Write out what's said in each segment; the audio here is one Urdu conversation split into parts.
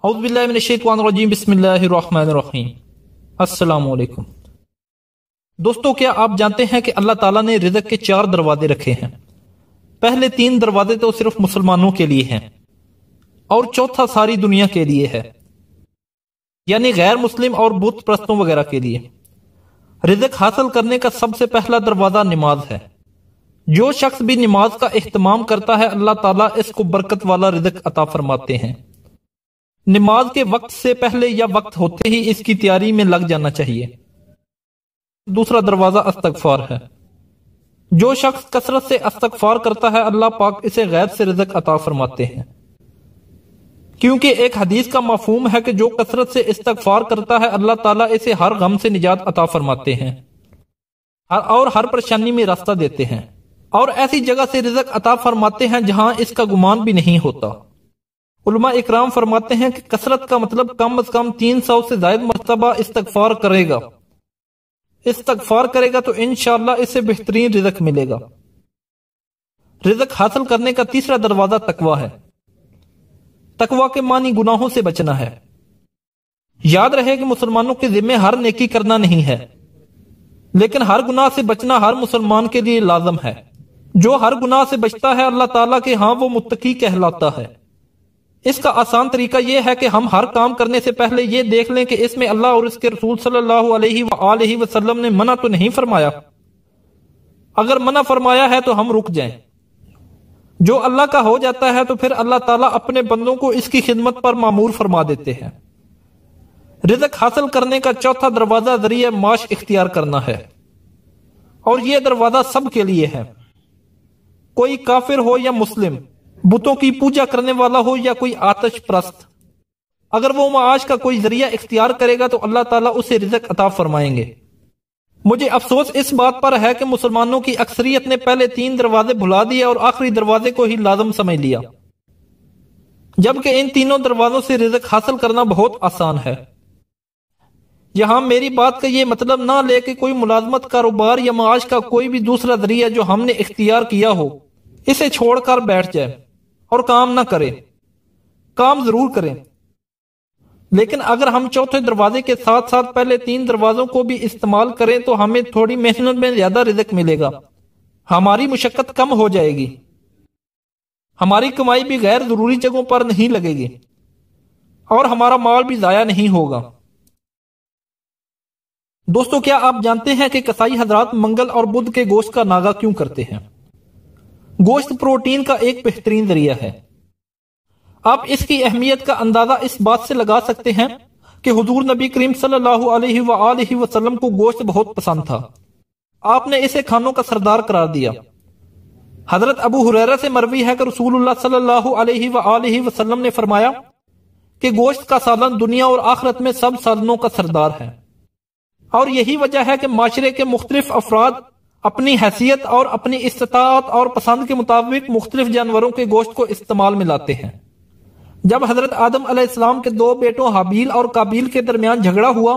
اعوذ باللہ من الشیطان الرجیم بسم اللہ الرحمن الرحیم۔ السلام علیکم دوستو، کیا آپ جانتے ہیں کہ اللہ تعالیٰ نے رزق کے 4 دروازے رکھے ہیں؟ پہلے 3 دروازے تو صرف مسلمانوں کے لیے ہیں اور چوتھا ساری دنیا کے لیے ہے، یعنی غیر مسلم اور بت پرستوں وغیرہ کے لیے۔ رزق حاصل کرنے کا سب سے پہلا دروازہ نماز ہے۔ جو شخص بھی نماز کا اہتمام کرتا ہے اللہ تعالیٰ اس کو برکت والا رزق عطا فرماتے ہیں۔ نماز کے وقت سے پہلے یا وقت ہوتے ہی اس کی تیاری میں لگ جانا چاہیے۔ دوسرا دروازہ استغفار ہے۔ جو شخص کثرت سے استغفار کرتا ہے اللہ پاک اسے غیب سے رزق عطا فرماتے ہیں، کیونکہ ایک حدیث کا مفہوم ہے کہ جو کثرت سے استغفار کرتا ہے اللہ تعالیٰ اسے ہر غم سے نجات عطا فرماتے ہیں اور ہر پریشانی میں راستہ دیتے ہیں، اور ایسی جگہ سے رزق عطا فرماتے ہیں جہاں اس کا گمان بھی نہیں ہوتا۔ علماء اکرام فرماتے ہیں کہ کثرت کا مطلب کم از کم 300 سے زائد مرتبہ استغفار کرے گا۔ استغفار کرے گا تو انشاءاللہ اسے بہترین رزق ملے گا۔ رزق حاصل کرنے کا تیسرا دروازہ تقوی ہے۔ تقوی کے معنی گناہوں سے بچنا ہے۔ یاد رہے کہ مسلمانوں کے ذمہ ہر نیکی کرنا نہیں ہے، لیکن ہر گناہ سے بچنا ہر مسلمان کے لیے لازم ہے۔ جو ہر گناہ سے بچتا ہے اللہ تعالیٰ کے ہاں وہ متقی کہلاتا ہے۔ اس کا آسان طریقہ یہ ہے کہ ہم ہر کام کرنے سے پہلے یہ دیکھ لیں کہ اس میں اللہ اور اس کے رسول صلی اللہ علیہ وآلہ وسلم نے منع تو نہیں فرمایا۔ اگر منع فرمایا ہے تو ہم رک جائیں۔ جو اللہ کا ہو جاتا ہے تو پھر اللہ تعالیٰ اپنے بندوں کو اس کی خدمت پر مامور فرما دیتے ہیں۔ رزق حاصل کرنے کا چوتھا دروازہ ذریعہ معاش اختیار کرنا ہے، اور یہ دروازہ سب کے لیے ہے۔ کوئی کافر ہو یا مسلم، بتوں کی پوجا کرنے والا ہو یا کوئی آتش پرست، اگر وہ معاش کا کوئی ذریعہ اختیار کرے گا تو اللہ تعالیٰ اسے رزق عطا فرمائیں گے۔ مجھے افسوس اس بات پر ہے کہ مسلمانوں کی اکثریت نے پہلے 3 دروازے بھلا دیے اور آخری دروازے کو ہی لازم سمجھ لیا، جبکہ ان تینوں دروازوں سے رزق حاصل کرنا بہت آسان ہے۔ یہاں میری بات کا یہ مطلب نہ لے کہ کوئی ملازمت، کاروبار یا معاش کا کوئی بھی دوسرا ذریعہ جو ہم نے اختیار کیا ہو اسے چھوڑ کر بیٹھ جائے اور کام نہ کرے۔ کام ضرور کریں، لیکن اگر ہم چوتھے دروازے کے ساتھ ساتھ پہلے 3 دروازوں کو بھی استعمال کریں تو ہمیں تھوڑی محنت میں زیادہ رزق ملے گا، ہماری مشقت کم ہو جائے گی، ہماری کمائی بھی غیر ضروری جگہوں پر نہیں لگے گی، اور ہمارا مال بھی ضائع نہیں ہوگا۔ دوستو، کیا آپ جانتے ہیں کہ کسائی حضرات منگل اور بدھ کے گوشت کا ناغہ کیوں کرتے ہیں؟ گوشت پروٹین کا ایک بہترین ذریعہ ہے۔ آپ اس کی اہمیت کا اندازہ اس بات سے لگا سکتے ہیں کہ حضور نبی کریم صلی اللہ علیہ وآلہ وسلم کو گوشت بہت پسند تھا۔ آپ نے اسے کھانوں کا سردار قرار دیا۔ حضرت ابو ہریرہ سے مروی ہے کہ رسول اللہ صلی اللہ علیہ وآلہ وسلم نے فرمایا کہ گوشت کا سالن دنیا اور آخرت میں سب سالنوں کا سردار ہے، اور یہی وجہ ہے کہ معاشرے کے مختلف افراد اپنی حیثیت اور اپنی استطاعت اور پسند کے مطابق مختلف جانوروں کے گوشت کو استعمال میں لاتے ہیں۔ جب حضرت آدم علیہ السلام کے 2 بیٹوں حابیل اور قابیل کے درمیان جھگڑا ہوا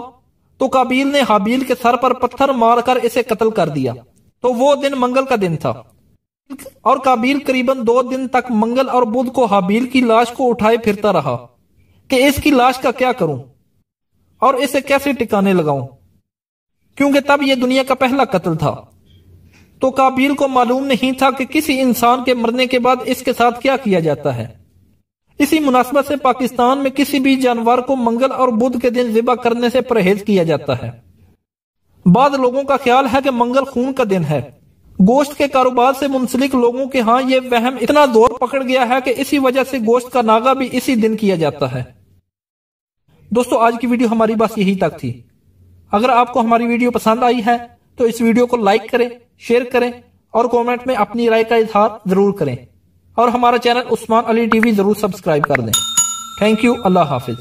تو قابیل نے حابیل کے سر پر پتھر مار کر اسے قتل کر دیا، تو وہ دن منگل کا دن تھا، اور قابیل قریباً 2 دن تک منگل اور بدھ کو حابیل کی لاش کو اٹھائے پھرتا رہا کہ اس کی لاش کا کیا کروں اور اسے کیسے ٹکانے لگاؤں، کیونکہ تب یہ دنیا کا پہلا قتل تھا۔ تو قابیل کو معلوم نہیں تھا کہ کسی انسان کے مرنے کے بعد اس کے ساتھ کیا کیا جاتا ہے۔ اسی مناسبت سے پاکستان میں کسی بھی جانور کو منگل اور بدھ کے دن ذبح کرنے سے پرہیز کیا جاتا ہے۔ بعض لوگوں کا خیال ہے کہ منگل خون کا دن ہے۔ گوشت کے کاروبار سے منسلک لوگوں کے ہاں یہ وہم اتنا زور پکڑ گیا ہے کہ اسی وجہ سے گوشت کا ناغہ بھی اسی دن کیا جاتا ہے۔ دوستو، آج کی ویڈیو ہماری بس یہی تک تھی۔ اگر آپ کو ہماری ویڈیو پسند آئی ہے تو اس ویڈیو کو لائک کریں، شیئر کریں اور کومنٹ میں اپنی رائے کا اظہار ضرور کریں، اور ہمارا چینل عثمان علی ٹی وی ضرور سبسکرائب کر دیں۔ تھینک یو، اللہ حافظ۔